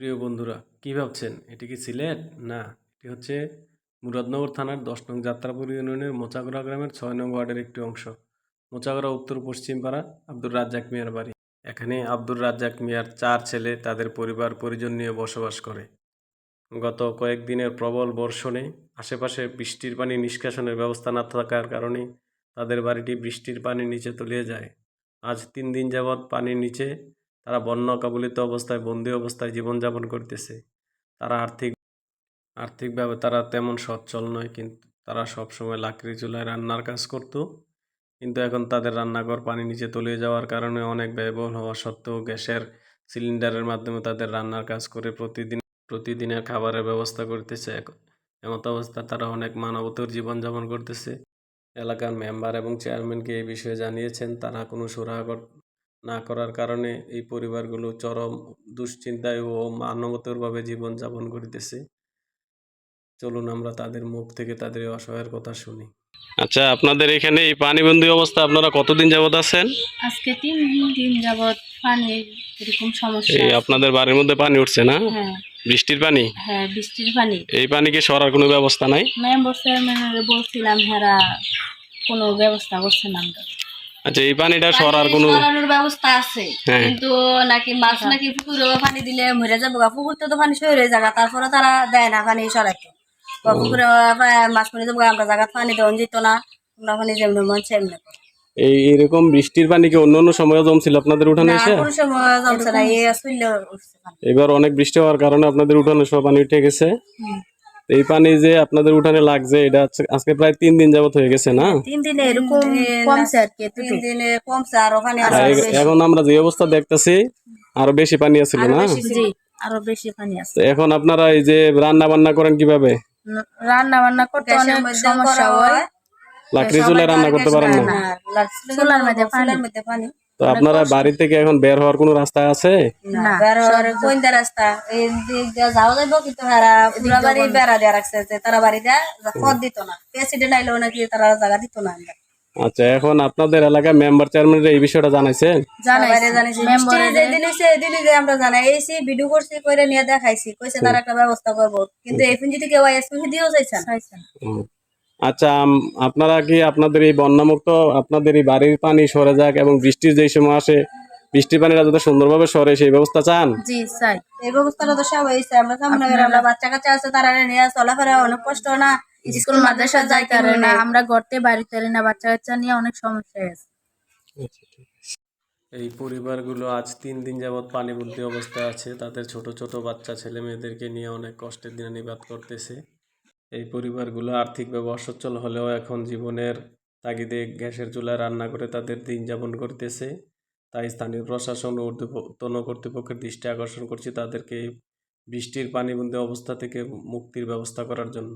প্রিয় বন্ধুরা, কি ভাবছেন এটি কি সিলেট? না, এটি হচ্ছে মুরাদনগর থানার ১০ নং যাত্রাপুর ইউনিয়নের মোচাগড়া গ্রামের ৬ নং ওয়ার্ডের একটি অংশ। মোচাগড়া উত্তর পশ্চিম পাড়া আব্দুর রাজ্জাক মিয়ার বাড়ি। এখানে আব্দুর রাজ্জাক মিয়ার ৪ ছেলে তাদের পরিবার পরিজন নিয়ে বসবাস করে। গত কয়েকদিনের প্রবল বর্ষণে আশেপাশে বৃষ্টির পানি নিষ্কাশনের ব্যবস্থা না থাকার কারণে তাদের বাড়িটি বৃষ্টির পানির নিচে তলিয়ে যায়। আজ ৩ দিন যাবৎ পানির নিচে তারা বন্যা কবলিত অবস্থায় বন্দি অবস্থায় জীবনযাপন করতেছে। তারা আর্থিকভাবে তারা তেমন সচ্ছল নয়, কিন্তু তারা সবসময় লাকড়ি চুলায় রান্নার কাজ করত। কিন্তু এখন তাদের রান্নাঘর পানির নিচে তলিয়ে যাওয়ার কারণে অনেক ব্যয়বহুল হওয়া সত্ত্বেও গ্যাসের সিলিন্ডারের মাধ্যমে তাদের রান্নার কাজ করে প্রতিদিনের খাবারের ব্যবস্থা করতেছে। এমত অবস্থায় তারা অনেক মানবতর জীবনযাপন করতেছে। এলাকার মেম্বার এবং চেয়ারম্যানকে এই বিষয়ে জানিয়েছেন, তারা কোনো সুরাহা না করার কারণে এই পরিবারগুলো চরম দুশ্চিন্তায় ও মানবতরভাবে জীবনযাপন করিতেছে। চলুন আমরা তাদের মুখ থেকে তাদের এই অসহায়ের কথা শুনি। আচ্ছা, আপনাদের এখানে এই পানিবন্দী অবস্থা আপনারা কতদিন যাবত আছেন? আজকে 3 দিন যাবত পানির এরকম সমস্যা। এই আপনাদের বাড়ির মধ্যে পানি উঠছে না? হ্যাঁ, বৃষ্টির পানি? হ্যাঁ, বৃষ্টির পানি। এই পানিকে সরার কোনো ব্যবস্থা নাই? মেম্বার চেয়ারম্যানের বলছিলাম, হেরা কোনো ব্যবস্থা করছে না। আচ্ছা, এই পানিটা সরার কোনো সরানোর ব্যবস্থা আছে, হ্যাঁ, কিন্তু নাকি মাছ নাকি পুকুরে পানি দিলে মরে যাবো। পুকুরতে তো পানি সরে জায়গা, তারপরে তারা দেয় না পানি সরাইতে। পুকুরে মাছ মরে যাবো, আমরা জায়গা পানি দেওয়া যেত না। আমরা পানি যেমনি মন সেমনি। এইরকম বৃষ্টির পানি কি অন্য সময়ও জমছিল আপনাদের উঠানে এসে? কোনো সময় জমছে না, এই আসলে উঠছে পানি। এবার অনেক বৃষ্টি হওয়ার কারণে আপনাদের উঠানে সব পানি উঠে গেছে। এই পানি যে আপনাদের উঠানে লাগছে, এটা আজকে প্রায় 3 দিন যাবত হয়ে গেছে না? 3 দিনে এরকম কমছে আর কি, 3 দিনে কমছে। আর ওখানে এখন আমরা যে অবস্থা দেখতেছি আরো বেশি পানি আছে না? আরো বেশি পানি আছে। তো এখন আপনারা এই যে রান্না বান্না করেন কিভাবে? রান্না বান্না করতে অনেক সমস্যা হয়। লাকড়ি চুলায় রান্না করতে পারেন না? চুলার মধ্যে পানি। তো আপনারা বাড়ি থেকে এখন বের হওয়ার কোনো রাস্তা আছে? না, বের হওয়ার কোন রাস্তা? এই দিক দিয়ে যাওয়া যাবে, কিন্তু পুরা বাড়ি বেড়া দেওয়া রাখছে যে তারা বাড়িতে পথ দিত না। প্রেসিডেন্ট আইলেও নাকি তারা জায়গা দিত না। আচ্ছা, এখন আপনাদের এলাকায় মেম্বার চেয়ারম্যান এই বিষয়টা জানাইছেন? আমরা জানাইছি, ভিডিও করছি, করে নিয়ে দেখাইছি, কইছে তারা একটা ব্যবস্থা করবো, কিন্তু এখন যদি কেউ দিয়েও চাইছেন। আচ্ছা, আপনারা কি আপনাদের এই বন্যামুক্ত আপনাদের এই বাড়ির পানি সরে যাক এবং বৃষ্টির যেই সময় আসে বৃষ্টির পানিটা যাতে সুন্দরভাবে সরে সেই ব্যবস্থা চান? জি চাই। এই ব্যবস্থাটা তো সব হয়েছে। আমরা সামনে আমরা বাচ্চা কাচ্চা আছে, তারা নিয়ে চলাফেরা অনেক কষ্ট না। স্কুল মাদ্রাসা যাইতে পারে না, আমরা গড়তে বাড়িতে পারি না, বাচ্চা কাচ্চা নিয়ে অনেক সমস্যা আছে। এই পরিবারগুলো আজ 3 দিন যাবৎ পানিবন্দী অবস্থায় আছে। তাদের ছোট ছোট বাচ্চা ছেলে মেয়েদেরকে নিয়ে অনেক কষ্টের দিনানিপাত করতেছে। এই পরিবারগুলো আর্থিকভাবে অসচ্ছল হলেও এখন জীবনের তাগিদে গ্যাসের চুলায় রান্না করে তাদের দিন যাপন করতেছে। তাই স্থানীয় প্রশাসন ও ঊর্ধ্বতন কর্তৃপক্ষের দৃষ্টি আকর্ষণ করছি তাদেরকে বৃষ্টির পানিবন্দী অবস্থা থেকে মুক্তির ব্যবস্থা করার জন্য।